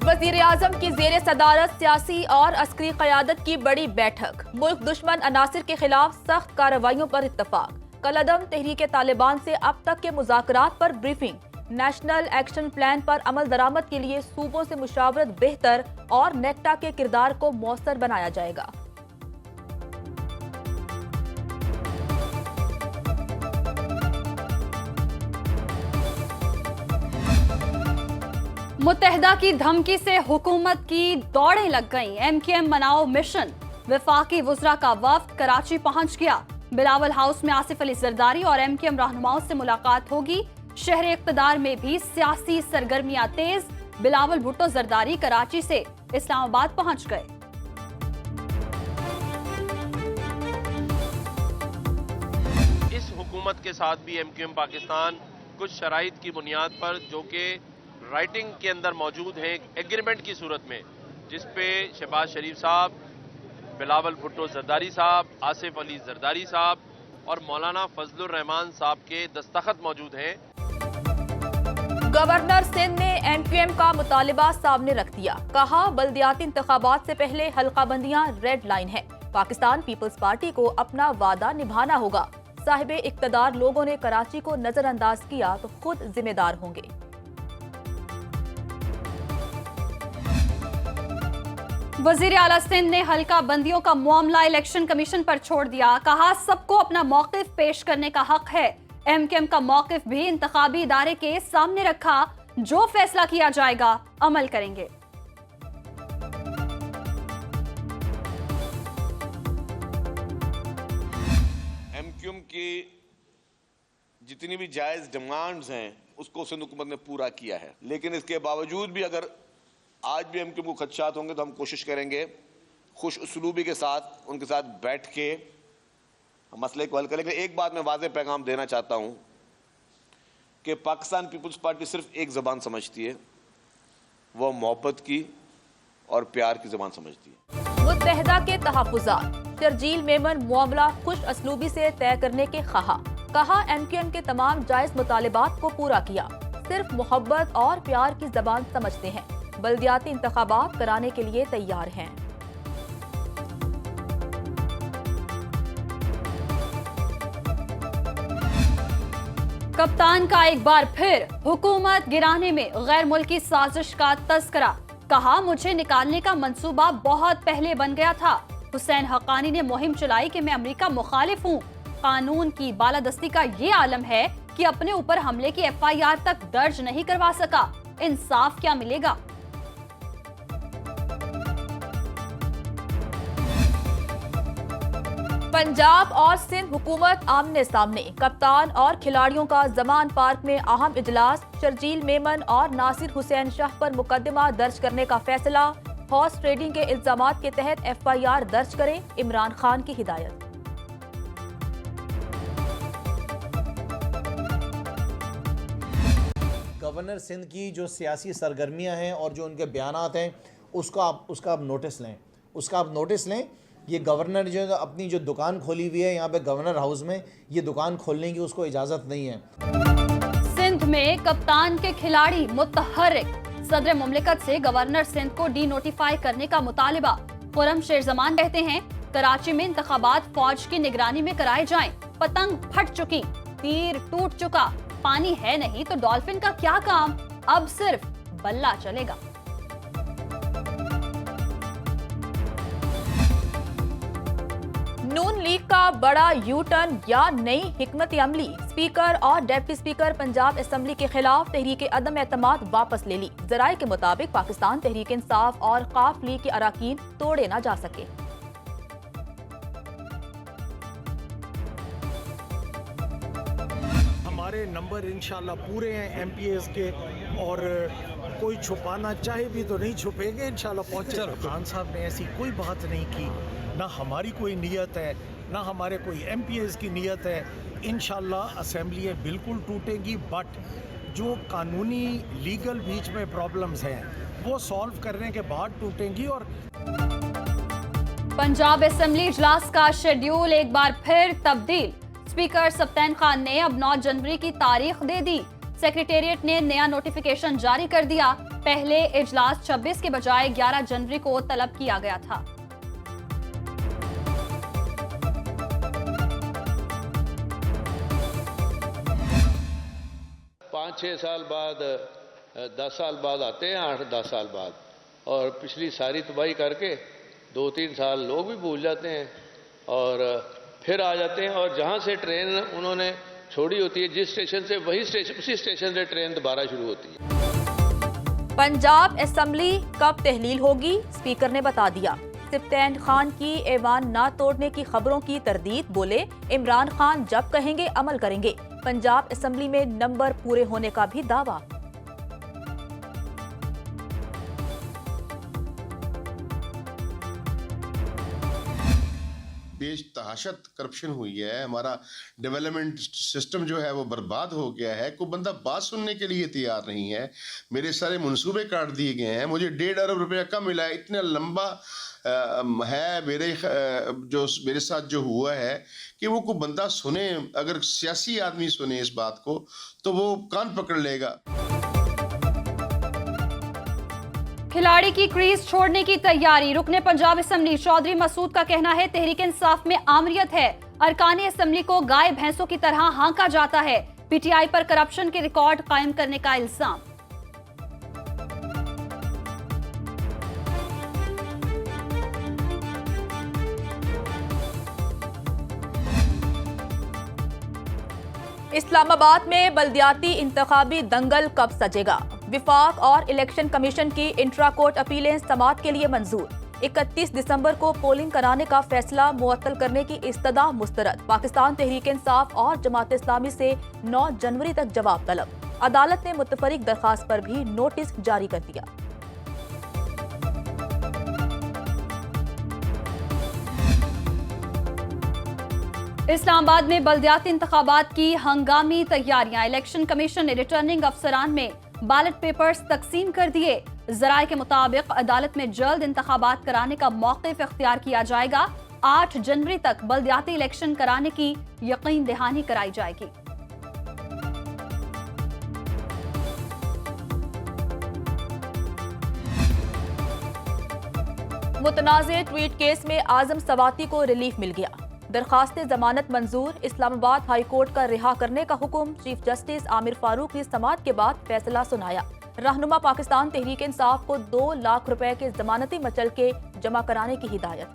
वज़ीर-ए-आज़म की ज़ेरे सदारत सियासी और अस्करी क़यादत की बड़ी बैठक। मुल्क दुश्मन अनासिर के खिलाफ सख्त कार्रवाइयों पर इत्तफाक। कलअदम तहरीक तालिबान से अब तक के मुज़ाकरात पर ब्रीफिंग। नेशनल एक्शन प्लान पर अमल दरामद के लिए सूबों से मुशावरत बेहतर और नेक्टा के किरदार को मौसर बनाया जाएगा। मुत्तहिदा की धमकी से हुकूमत की दौड़ें लग गईं। MKM मनाओ मिशन। वफाकी वुज़रा का वफ्द कराची पहुंच गया। बिलावल हाउस में आसिफ अली जरदारी और MKM रहनुमाओं से मुलाकात होगी। शहर इक़्तिदार में भी सियासी सरगर्मियां तेज। बिलावल भुट्टो जरदारी कराची से इस्लामाबाद पहुंच गए। इस हुकूमत के साथ भी MKM पाकिस्तान कुछ शराइत की बुनियाद पर जो कि राइटिंग के अंदर मौजूद है एग्रीमेंट की सूरत में, जिस पे शहबाज शरीफ साहब, बिलावल भुट्टो जरदारी साहब, आसिफ अली जरदारी साहब और मौलाना फजलुर रहमान साहब के दस्तखत मौजूद हैं। गवर्नर सिंध ने MKM का मुतालिबा सामने रख दिया। कहा बल्दियाती इंतखाबात से पहले हल्काबंदियां रेड लाइन है। पाकिस्तान पीपल्स पार्टी को अपना वादा निभाना होगा। साहिब इक़्तिदार लोगों ने कराची को नजरअंदाज किया तो खुद जिम्मेदार होंगे। वज़ीर आला सिंध ने हल्का बंदियों का मामला इलेक्शन कमीशन पर छोड़ दिया। कहा सबको अपना मौक़िफ़ पेश करने का हक है। MKM का मौक़िफ़ भी इंतखाबी इदारे के सामने रखा। जो फैसला किया जाएगा अमल करेंगे। MKM की जितनी भी जायज डिमांड्स हैं उसको सिंध हुकूमत ने पूरा किया है, लेकिन इसके बावजूद भी अगर आज भी MKM को खदशात होंगे तो हम कोशिश करेंगे खुश उसलूबी के साथ उनके साथ बैठ के मसले को हल करें। लेकिन एक बात मैं वाज़ेह पैगाम देना चाहता हूं कि पाकिस्तान पीपल्स पार्टी सिर्फ एक ज़बान समझती है, वो मोहब्बत की और प्यार की ज़बान समझती है। मुत्तहिदा के तहफ़्फ़ुज़ात। शर्जील मेमन मामला खुश असलूबी से तय करने के कहा MKM के तमाम जायज़ मुतालिबात को पूरा किया। सिर्फ मोहब्बत और प्यार की ज़बान समझते हैं। बल्दियाती इंतखाबात कराने के लिए तैयार हैं। कप्तान का एक बार फिर हुकूमत गिराने में गैर मुल्की साजिश का तस्करा। कहा मुझे निकालने का मंसूबा बहुत पहले बन गया था। हुसैन हक्कानी ने मुहिम चलाई कि मैं अमेरिका मुखालिफ हूँ। कानून की बालादस्ती का ये आलम है कि अपने ऊपर हमले की FIR तक दर्ज नहीं करवा सका। इंसाफ क्या मिलेगा? पंजाब और सिंध हुकूमत आमने सामने। कप्तान और खिलाड़ियों का जमान पार्क में अहम इजलास। शर्जील मेमन और नासिर हुसैन शाह पर मुकदमा दर्ज करने का फैसला। हॉर्स ट्रेडिंग के इल्जामात के तहत FIR दर्ज करें, इमरान खान की हिदायत। गवर्नर सिंध की जो सियासी सरगर्मियां हैं और जो उनके बयानात हैं उसका आप नोटिस लें। ये गवर्नर जो अपनी जो दुकान खोली हुई है यहाँ पे गवर्नर हाउस में, ये दुकान खोलने की उसको इजाज़त नहीं है। सिंध में कप्तान के खिलाड़ी मुतहर्रिक। सदर मुमलिकत से गवर्नर सिंध को डीनोटिफाई करने का मुतालिबा। खुरम शेरजमान कहते हैं कराची में इंतखाबात फौज की निगरानी में कराए जाएं। पतंग फट चुकी, तीर टूट चुका, पानी है नहीं तो डॉल्फिन का क्या काम, अब सिर्फ बल्ला चलेगा। नून लीग का बड़ा यू टर्न या नई हिकमत अमली। स्पीकर और डिप्टी स्पीकर पंजाब असम्बली के खिलाफ तहरीक अदम एतमाद वापस ले ली। जराये के मुताबिक पाकिस्तान तहरीक इंसाफ और काफ लीग के अराकीन तोड़े ना जा सके। हमारे नंबर इंशाल्लाह पूरे हैं MPAs के, और कोई छुपाना चाहे भी तो नहीं छुपेंगे, इंशाल्लाह पहुंचे। खान साहब ने ऐसी कोई बात नहीं की, ना हमारी कोई नीयत है, ना हमारे कोई MPAs की नीयत है। इंशाल्लाह असेंबलियाँ बिल्कुल टूटेंगी, बट जो कानूनी लीगल बीच में प्रॉब्लम्स हैं वो सॉल्व करने के बाद टूटेंगी। और पंजाब असेंबली इजलास का शेड्यूल एक बार फिर तब्दील। स्पीकर सप्तान खान ने अब 9 जनवरी की तारीख दे दी। सेक्रेटेरिएट ने नया नोटिफिकेशन जारी कर दिया। पहले इजलास 26 के बजाय 11 जनवरी को तलब किया गया था। पाँच 6 साल बाद 10 साल बाद आते हैं, 8-10 साल बाद, और पिछली सारी तबाही करके 2-3 साल लोग भी भूल जाते हैं और फिर आ जाते हैं। और जहाँ से ट्रेन उन्होंने छोड़ी होती है, जिस स्टेशन से, वही स्टेशन, उसी स्टेशन से ट्रेन दोबारा शुरू होती है। पंजाब असेंबली कब तहलील होगी, स्पीकर ने बता दिया। सिफ्तैन खान की ऐवान ना तोड़ने की खबरों की तरदीद, बोले इमरान खान जब कहेंगे अमल करेंगे। पंजाब असेंबली में नंबर पूरे होने का भी दावा। बेतहाशत करप्शन हुई है, हमारा डेवलपमेंट सिस्टम जो है वो बर्बाद हो गया है। कोई बंदा बात सुनने के लिए तैयार नहीं है। मेरे सारे मंसूबे काट दिए गए हैं, मुझे 1.5 अरब रुपया कम मिला है। इतना लंबा है मेरे साथ जो हुआ है कि वो कोई बंदा सुने, अगर सियासी आदमी सुने इस बात को तो वो कान पकड़ लेगा। खिलाड़ी की क्रीज छोड़ने की तैयारी, रुकने पंजाब असेंबली। चौधरी मसूद का कहना है तहरीक इंसाफ में आमरियत है, अरकान असेंबली को गाय भैंसों की तरह हांका जाता है। पीटीआई पर करप्शन के रिकॉर्ड कायम करने का इल्जाम। इस्लामाबाद में बल्दियाती इंतखाबी दंगल कब सजेगा, विफाक और इलेक्शन कमीशन की इंट्रा कोर्ट अपीलें समाअत के लिए मंजूर। 31 दिसंबर को पोलिंग कराने का फैसला मुअत्तल करने की इस्तदा मुस्तरद। पाकिस्तान तहरीक इंसाफ और जमात इस्लामी से 9 जनवरी तक जवाब तलब। अदालत ने मुतफरिक दरखास्त पर भी नोटिस जारी कर दिया। इस्लामाबाद में बल्दियाती इंतखाबात की हंगामी तैयारियां, इलेक्शन कमीशन ने रिटर्निंग अफसरान में बैलेट पेपर्स तकसीम कर दिए। जराये के मुताबिक अदालत में जल्द इंतखाबात कराने का मौक़िफ़ इख्तियार किया जाएगा। 8 जनवरी तक बल्दियाती इलेक्शन कराने की यकीन दहानी कराई जाएगी। मुतनाज़े ट्वीट केस में आजम सवाती को रिलीफ मिल गया। दरखास्त जमानत मंजूर। इस्लामाबाद हाई कोर्ट का रिहा करने का हुक्म। चीफ जस्टिस आमिर फारूक ने समाअत के बाद फैसला सुनाया। रहनुमा पाकिस्तान तहरीक इंसाफ को 2 लाख रुपए के जमानती मचलके जमा कराने की हिदायत।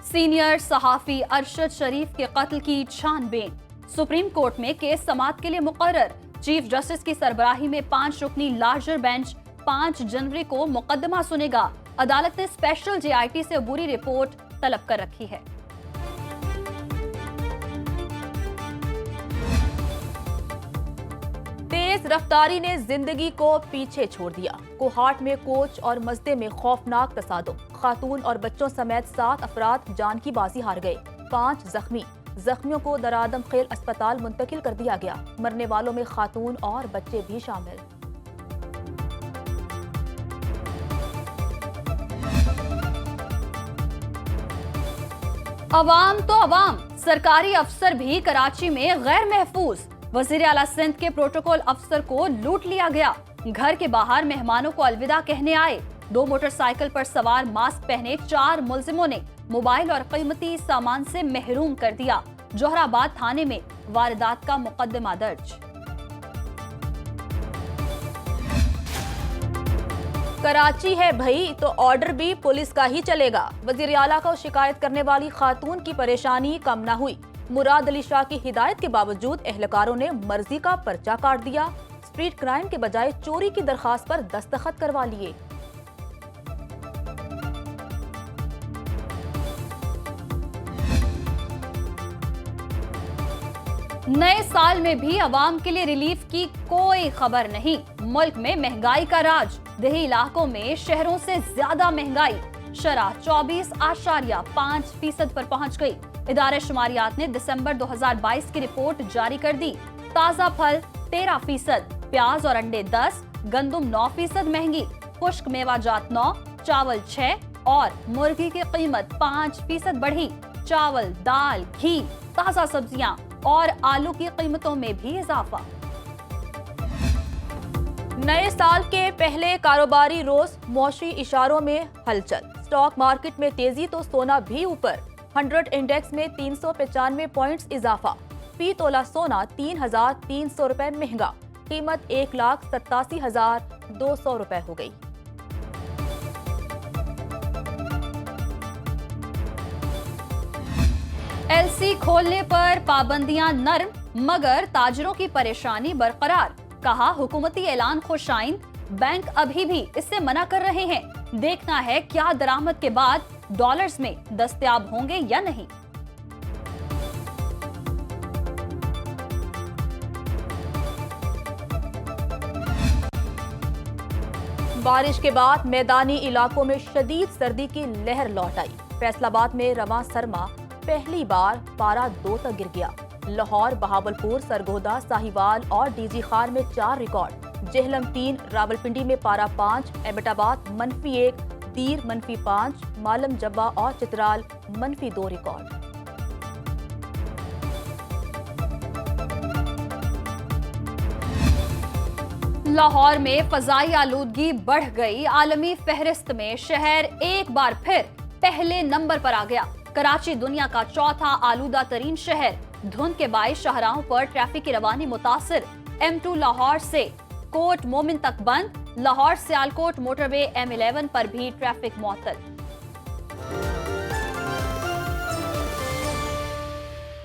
सीनियर सहाफी अरशद शरीफ के कत्ल की छानबीन, सुप्रीम कोर्ट में केस समाअत के लिए मुकर्रर। चीफ जस्टिस की सरबराही में 5 रुकनी लार्जर बेंच 5 जनवरी को मुकदमा सुनेगा। अदालत ने स्पेशल जेआईटी से अबूरी रिपोर्ट तलब कर रखी है। तेज रफ्तारी ने जिंदगी को पीछे छोड़ दिया। कोहाट में कोच और मजदे में खौफनाक तसादुम, खातून और बच्चों समेत 7 अफराद जान की बाजी हार गए, 5 जख्मी। जख्मियों को दरादम खेल अस्पताल मुंतकिल कर दिया गया। मरने वालों में खातून और बच्चे भी शामिल। अवाम तो अवाम, सरकारी अफसर भी कराची में गैर महफूज। वजीर आला सिंध के प्रोटोकॉल अफसर को लूट लिया गया। घर के बाहर मेहमानों को अलविदा कहने आए। 2 मोटरसाइकिल पर सवार मास्क पहने 4 मुलजिमों ने मोबाइल और कीमती सामान से महरूम कर दिया। जोहराबाद थाने में वारदात का मुकदमा दर्ज। कराची है भई तो ऑर्डर भी पुलिस का ही चलेगा। वजीर आला को शिकायत करने वाली खातून की परेशानी कम न हुई। मुराद अली शाह की हिदायत के बावजूद एहलकारों ने मर्जी का पर्चा काट दिया। स्ट्रीट क्राइम के बजाय चोरी की दरखास्त पर दस्तखत करवा लिए। नए साल में भी अवाम के लिए रिलीफ की कोई खबर नहीं। मुल्क में महंगाई का राज, देही इलाकों में शहरों से ज्यादा महंगाई। शरह 24.5% पर पहुंच गई। इदारे शुमारियात ने दिसंबर 2022 की रिपोर्ट जारी कर दी। ताजा फल 13%, प्याज और अंडे 10, गंदुम 9% महंगी, खुश्क मेवाजात 9, चावल 6 और मुर्गी की कीमत 5% बढ़ी। चावल, दाल, घी, ताजा सब्जियां और आलू की कीमतों में भी इजाफा। नए साल के पहले कारोबारी रोज मौशी इशारों में हलचल। स्टॉक मार्केट में तेजी तो सोना भी ऊपर। 100 इंडेक्स में 395 पॉइंट्स इजाफा। फी तोला सोना 3,300 रुपए महंगा। कीमत 1,87,200 रुपए हो गई। एलसी खोलने पर पाबंदियां नरम, मगर ताजरों की परेशानी बरकरार। कहा हुकूमती ऐलान खुशाइंद, बैंक अभी भी इससे मना कर रहे हैं। देखना है क्या दरामद के बाद डॉलर्स में दस्तयाब होंगे या नहीं। बारिश के बाद मैदानी इलाकों में शदीद सर्दी की लहर लौट आई। फैसलाबाद में रवां सरमा पहली बार पारा 2 तक गिर गया। लाहौर, बहावलपुर, सरगोदा, साहिवाल और डीजी खान में 4 रिकॉर्ड। जेहलम 3, रावलपिंडी में पारा 5, एबटाबाद -1, दीर -5, मालम जब्बा और चित्राल -2 रिकॉर्ड। लाहौर में फजाई आलूदगी बढ़ गई। आलमी फहरिस्त में शहर एक बार फिर पहले नंबर पर आ गया। कराची दुनिया का चौथा आलूदा तरीन शहर। धुंध के बाइस शाहराहों पर ट्रैफिक की रवानी मुतासिर। M2 लाहौर से कोट मोमिन तक बंद। लाहौर सियालकोट मोटरवे M11 पर भी ट्रैफिक मुअत्तल।